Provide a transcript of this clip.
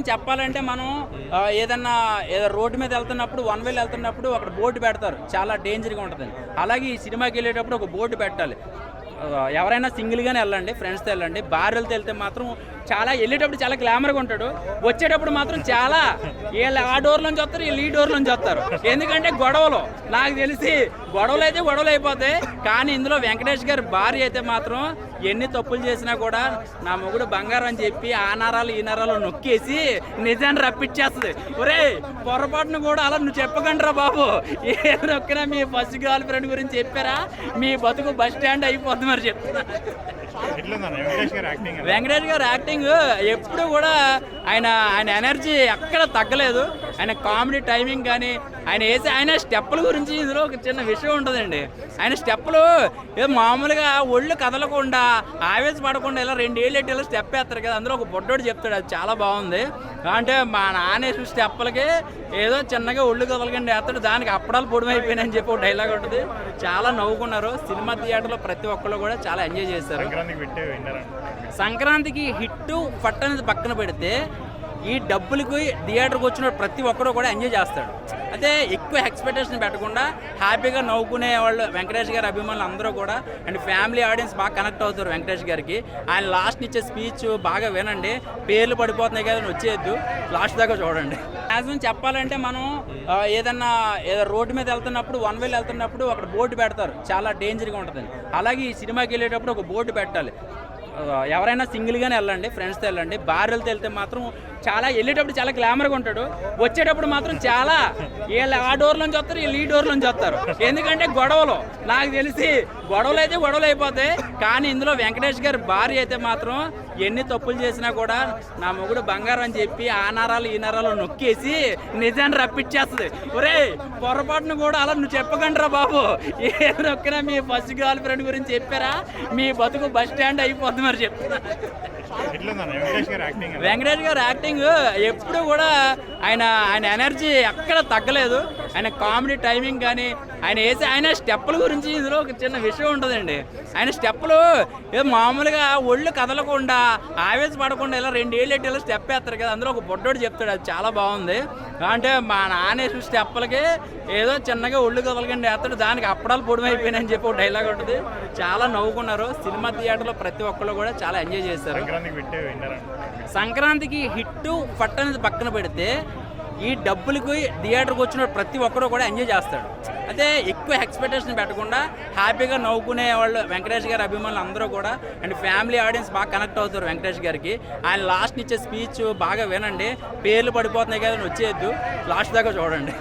Maximum చెప్పాలంటే మనం ఏదన్నా రోడ్డు మీద వెళ్తున్నప్పుడు వన్ వేలో వెళ్తున్నప్పుడు అక్కడ బోర్డు పెడతారు, చాలా డేంజర్గా ఉంటుంది. అలాగే ఈ సినిమాకి వెళ్ళేటప్పుడు ఒక బోర్డు పెట్టాలి. ఎవరైనా సింగిల్గానే వెళ్ళండి, ఫ్రెండ్స్తో వెళ్ళండి. భార్యలతో వెళ్తే మాత్రం చాలా వెళ్ళేటప్పుడు చాలా గ్లామర్గా ఉంటాడు, వచ్చేటప్పుడు మాత్రం చాలా వీళ్ళు ఆ డోర్లోంచి వస్తారు, వీళ్ళు ఈ డోర్లోంచి వస్తారు. ఎందుకంటే గొడవలు, నాకు తెలిసి గొడవలు అయితే గొడవలు అయిపోతాయి. కానీ ఇందులో వెంకటేష్ గారి భార్య అయితే మాత్రం ఎన్ని తప్పులు చేసినా కూడా నా మొగుడు బంగారం అని చెప్పి ఆ నరాలు ఈ నరాలు నొక్కేసి నిజాన్ని రప్పించేస్తుంది. ఒరే పొరపాటును కూడా అలా నువ్వు చెప్పకండిరా బాబు, ఏ నొక్కినా మీ ఫస్ట్ గర్ల్ ఫ్రెండ్ గురించి చెప్పారా మీ బతుకు బస్ స్టాండ్ అయిపోద్ది. మరి చెప్తున్నా వెంకటేష్ గారు యాక్టింగ్ ఎప్పుడు కూడా ఆయన ఎనర్జీ ఎక్కడ తగ్గలేదు. ఆయన కామెడీ టైమింగ్ కానీ ఆయన స్టెప్పుల గురించి ఇందులో ఒక చిన్న విషయం ఉంటుందండి. ఆయన స్టెప్పులు ఏదో మామూలుగా ఒళ్ళు కదలకుండా ఆవేశపడకుండా ఇలా 2 ఏళ్ళు ఎట్టి ఇలా స్టెప్ వేస్తారు కదా, అందులో ఒక బొడ్డోడు చెప్తాడు, అది చాలా బాగుంది. అంటే మా నానేసిన స్టెప్పులకి ఏదో చిన్నగా ఒళ్ళు కదలకుండా వేస్తాడు, దానికి అప్పడాలు పొడిమైపోయినాయని చెప్పి ఒక డైలాగ్ ఉంటుంది. చాలా నవ్వుకున్నారు. సినిమా థియేటర్లో ప్రతి ఒక్కళ్ళు కూడా చాలా ఎంజాయ్ చేశారు. సంక్రాంతికి హిట్ ఫట్ అనేది పక్కన పెడితే ఈ డబ్బులకి థియేటర్కి వచ్చిన ప్రతి ఒక్కరు కూడా ఎంజాయ్ చేస్తాడు. అయితే ఎక్కువ ఎక్స్పెక్టేషన్ పెట్టకుండా హ్యాపీగా నవ్వుకునే వాళ్ళు వెంకటేష్ గారి అభిమానులు అందరూ కూడా అండ్ ఫ్యామిలీ ఆడియన్స్ బాగా కనెక్ట్ అవుతారు వెంకటేష్ గారికి. ఆయన లాస్ట్ ఇచ్చే స్పీచ్ బాగా వినండి, పేర్లు పడిపోతున్నాయి కదా వచ్చేయద్దు, లాస్ట్ దాకా చూడండి. మ్యాక్సిమం చెప్పాలంటే మనం ఏదన్నా రోడ్డు మీద వెళ్తున్నప్పుడు వన్ వేలో వెళ్తున్నప్పుడు అక్కడ బోర్డు పెడతారు, చాలా డేంజర్గా ఉంటుంది. అలాగే ఈ సినిమాకి వెళ్ళేటప్పుడు ఒక బోర్డు పెట్టాలి. ఎవరైనా సింగిల్గానే వెళ్ళండి, ఫ్రెండ్స్తో వెళ్ళండి. భార్యలతో వెళ్తే మాత్రం చాలా వెళ్ళేటప్పుడు చాలా గ్లామర్గా ఉంటాడు, వచ్చేటప్పుడు మాత్రం చాలా వీళ్ళు ఆ డోర్లోంచి వస్తారు, వీళ్ళు ఈ డోర్లోంచి వస్తారు. ఎందుకంటే గొడవలు, నాకు తెలిసి గొడవలు అయితే గొడవలు అయిపోతాయి. కానీ ఇందులో వెంకటేష్ గారి భార్య అయితే మాత్రం ఎన్ని తప్పులు చేసినా కూడా నా మొగుడు బంగారం అని చెప్పి ఆ నరాలు ఈ నరాలు నొక్కేసి నిజాన్ని రప్పించేస్తుంది. ఒరే పొరపాటును కూడా అలా నువ్వు చెప్పకండిరా బాబు, ఏ నొక్కినా మీ ఫస్ట్ గర్ల్ ఫ్రెండ్ గురించి చెప్పారా మీ బతుకు బస్ స్టాండ్ అయిపోద్ది. మరి చెప్తున్నా వెంకటేష్ గారు యాక్టింగ్ ఎప్పుడు కూడా ఆయన ఎనర్జీ ఎక్కడ తగ్గలేదు. ఆయన కామెడీ టైమింగ్ కానీ ఆయన స్టెప్పుల గురించి ఇందులో ఒక చిన్న విషయం ఉంటుందండి. ఆయన స్టెప్పులు ఏదో మామూలుగా ఒళ్ళు కదలకుండా ఆవేశపడకుండా ఇలా 2 ఏళ్ళు ఎట్టి ఇలా స్టెప్ వేస్తారు కదా, అందులో ఒక బొడ్డోడు చెప్తాడు, అది చాలా బాగుంది. అంటే మా నానేసిన స్టెప్పులకి ఏదో చిన్నగా ఒళ్ళు కదలకుండా వేస్తాడు, దానికి అప్పడాలు పొడిమైపోయినాయని చెప్పి ఒక డైలాగ్ ఉంటుంది. చాలా నవ్వుకున్నారు. సినిమా థియేటర్లో ప్రతి ఒక్కళ్ళు కూడా చాలా ఎంజాయ్ చేశారు. సంక్రాంతికి హిట్ ఫట్ అనేది పక్కన పెడితే ఈ డబ్బులకి థియేటర్కి వచ్చిన ప్రతి ఒక్కరు కూడా ఎంజాయ్ చేస్తాడు. అయితే ఎక్కువ ఎక్స్పెక్టేషన్ పెట్టకుండా హ్యాపీగా నవ్వుకునే వాళ్ళు వెంకటేష్ గారి అభిమానులు అందరూ కూడా అండ్ ఫ్యామిలీ ఆడియన్స్ బాగా కనెక్ట్ అవుతారు వెంకటేష్ గారికి. ఆయన లాస్ట్ ఇచ్చే స్పీచ్ బాగా వినండి, పేర్లు పడిపోతున్నాయి కదా వచ్చేయద్దు, లాస్ట్ దాకా చూడండి.